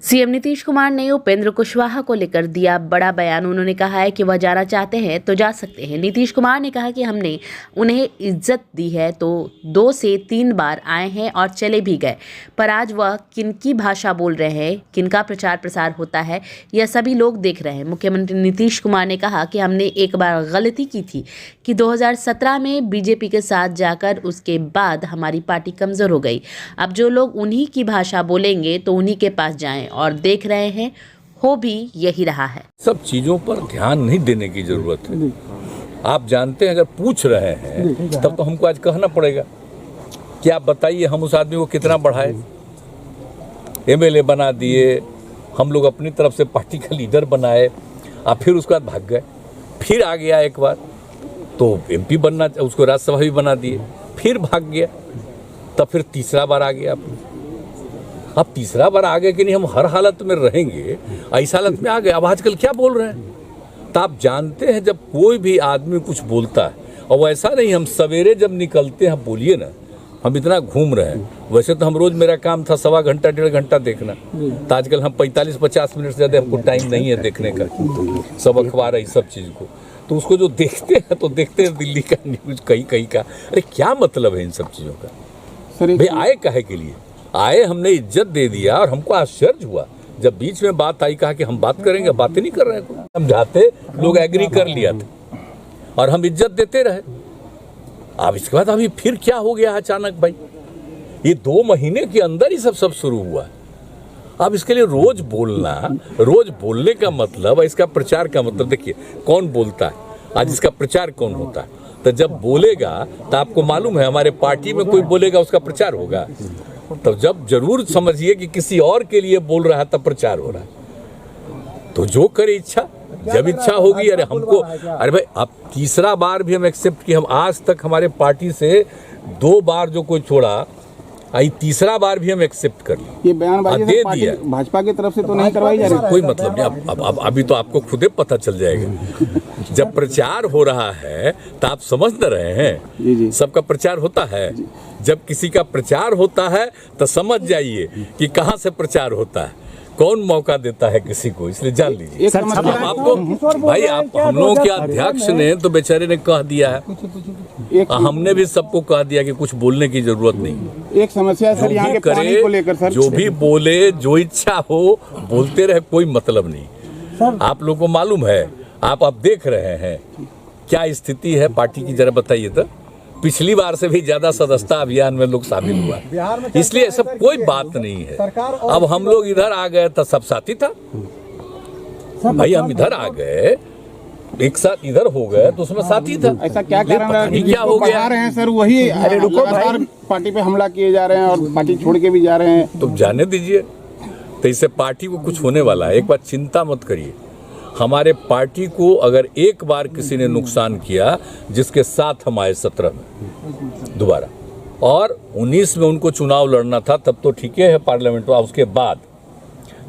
CM Nitish Kumar ने उपेंद्र कुशवाहा को लेकर दिया बड़ा बयान। उन्होंने कहा है कि वह जाना चाहते हैं तो जा सकते हैं। नीतीश कुमार ने कहा कि हमने उन्हें इज्जत दी है तो 2 से 3 बार आए हैं और चले भी गए, पर आज वह किनकी भाषा बोल रहे हैं, किनका प्रचार प्रसार होता है, यह सभी लोग देख रहे हैं। मुख्यमंत्री नीतीश कुमार ने कहा कि हमने एक बार गलती की थी कि 2017 में बीजेपी के साथ जाकर उसके बाद हमारी पार्टी कमज़ोर हो गई। अब जो लोग उन्हीं की भाषा बोलेंगे तो उन्हीं के पास जाएं, और देख रहे हैं हो भी यही रहा है। सब चीजों पर ध्यान नहीं देने की जरूरत है। आप जानते हैं, अगर पूछ रहे हैं तब तो हमको आज कहना पड़ेगा कि आप बताइए हम उस आदमी को कितना बढ़ाए, एमएलए बना दिए, हम लोग अपनी तरफ से पार्टी का लीडर बनाए, आप फिर उसके बाद भाग गए, फिर आ गया एक बार तो एमपी बनना, उसको राज्यसभा भी बना दिए, फिर भाग गया, तब फिर तीसरा बार आ गया। अब तीसरा बार आ गए कि नहीं हम हर हालत में रहेंगे, ऐसा हालत में आ गए। अब आजकल क्या बोल रहे हैं, तो आप जानते हैं जब कोई भी आदमी कुछ बोलता है, और वैसा नहीं हम सवेरे जब निकलते हैं, बोलिए ना हम इतना घूम रहे हैं, वैसे तो हम रोज मेरा काम था 1.25 घंटा 1.5 घंटा देखना, तो आजकल हम 45-50 मिनट से ज़्यादा हमको टाइम नहीं है देखने का, सब अखबार है सब चीज़ को, तो उसको जो देखते हैं तो देखते हैं दिल्ली का न्यूज़ कहीं का। अरे क्या मतलब है इन सब चीज़ों का भाई? आए काहे के लिए आए? हमने इज्जत दे दिया और हमको आश्चर्य हुआ जब बीच में बात आई, कहा कि हम बात करेंगे, बातें नहीं कर रहे हैं, हम जाते लोग एग्री कर लिया था और हम इज्जत देते रहे। अब इसके बाद अभी फिर क्या हो गया अचानक भाई? ये 2 महीने के अंदर ही सब शुरू हुआ। अब इसके लिए रोज बोलना, रोज बोलने का मतलब, इसका प्रचार का मतलब, देखिए कौन बोलता है आज, इसका प्रचार कौन होता है? तो जब बोलेगा तो आपको मालूम है हमारे पार्टी में कोई बोलेगा उसका प्रचार होगा, तो जब जरूर समझिए कि किसी और के लिए बोल रहा है तब प्रचार हो रहा है। तो जो करे इच्छा, जब इच्छा होगी। अरे हमको, अरे भाई आप तीसरा बार भी हम एक्सेप्ट किए, हम आज तक हमारे पार्टी से 2 बार जो कोई छोड़ा, आई तीसरा बार भी हम एक्सेप्ट कर लिए। ये बयानबाजी दे दिया भाजपा की तरफ से तो नहीं करवाई जा रही, कोई मतलब नहीं। अब अभी तो आपको खुदे पता चल जाएगा। जब प्रचार हो रहा है तो आप समझ न रहे हैं, सबका प्रचार होता है। जब किसी का प्रचार होता है तो समझ जाइए कि कहाँ से प्रचार होता है, कौन मौका देता है किसी को, इसलिए जान लीजिए। आपको भाई, आप हम लोगों के अध्यक्ष ने तो बेचारे ने कह दिया है, हमने भी सबको कह दिया कि कुछ बोलने की जरूरत नहीं। एक समस्या सर यहाँ के पानी को लेकर सर, जो भी बोले, जो इच्छा हो बोलते रहे, कोई मतलब नहीं। आप लोगों को मालूम है, आप देख रहे हैं क्या स्थिति है पार्टी की, जरा बताइए तो। पिछली बार से भी ज्यादा सदस्यता अभियान में लोग शामिल हुआ, इसलिए सब कोई बात नहीं है। अब हम लोग इधर आ गए तो सब साथी था भाई, हम इधर आ गए एक साथ इधर हो गए तो उसमें साथी था। ऐसा क्या कारण क्या हो गया रहे हैं सर? वही लगातार पार्टी पे हमला किए जा रहे हैं और पार्टी छोड़ के भी जा रहे हैं। तो जाने दीजिए, तो इससे पार्टी को कुछ होने वाला है। एक बार चिंता मत करिए, हमारे पार्टी को अगर एक बार किसी ने नुकसान किया, जिसके साथ हम आए 17 में दोबारा, और 19 में उनको चुनाव लड़ना था, तब तो ठीक है पार्लियामेंट में। उसके बाद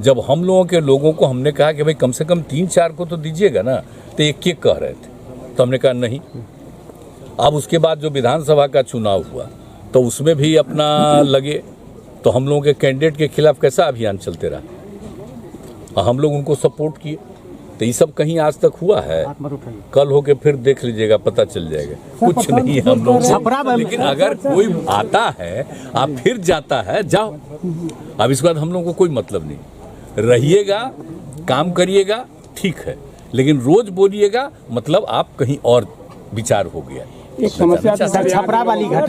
जब हम लोगों के लोगों को हमने कहा कि भाई कम से कम 3-4 को तो दीजिएगा ना, तो एक कह रहे थे, तो हमने कहा नहीं। अब उसके बाद जो विधानसभा का चुनाव हुआ तो उसमें भी अपना लगे, तो हम लोगों के कैंडिडेट के खिलाफ कैसा अभियान चलते रहा, हम लोग उनको सपोर्ट किए। तो ये सब कहीं आज तक हुआ है? कल होके फिर देख लीजिएगा, पता चल जाएगा। कुछ नहीं है हम लोग, लेकिन अगर कोई आता है, आप फिर जाता है, जाओ। अब इसके बाद हम लोगों को कोई मतलब नहीं। रहिएगा, काम करिएगा, ठीक है, लेकिन रोज बोलिएगा मतलब आप कहीं और विचार हो गया। एक समस्या छपरा वाली घटना